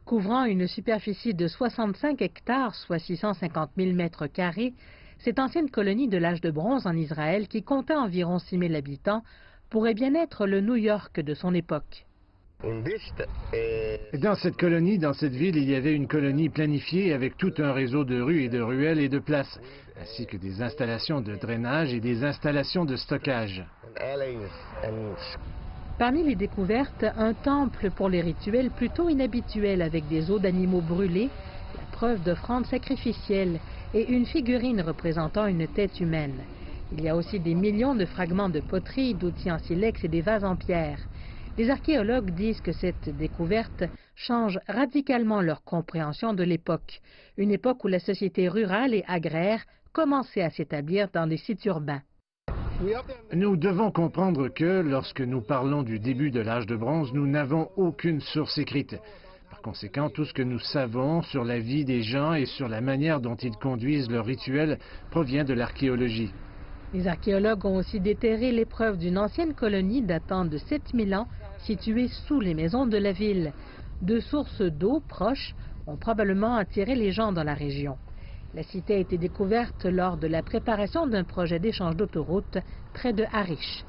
Couvrant une superficie de 65 hectares, soit 650 000 mètres carrés, cette ancienne colonie de l'âge de bronze en Israël, qui comptait environ 6 000 habitants, pourrait bien être le New York de son époque. Dans cette colonie, dans cette ville, il y avait une colonie planifiée avec tout un réseau de rues et de ruelles et de places, ainsi que des installations de drainage et des installations de stockage. Parmi les découvertes, un temple pour les rituels plutôt inhabituels avec des os d'animaux brûlés, la preuve d'offrandes sacrificielles et une figurine représentant une tête humaine. Il y a aussi des millions de fragments de poterie, d'outils en silex et des vases en pierre. Les archéologues disent que cette découverte change radicalement leur compréhension de l'époque, une époque où la société rurale et agraire commençait à s'établir dans des sites urbains. Nous devons comprendre que, lorsque nous parlons du début de l'âge de bronze, nous n'avons aucune source écrite. Par conséquent, tout ce que nous savons sur la vie des gens et sur la manière dont ils conduisent leurs rituels provient de l'archéologie. Les archéologues ont aussi déterré les preuves d'une ancienne colonie datant de 7000 ans, située sous les maisons de la ville. Deux sources d'eau proches ont probablement attiré les gens dans la région. La cité a été découverte lors de la préparation d'un projet d'échange d'autoroute près de Harish.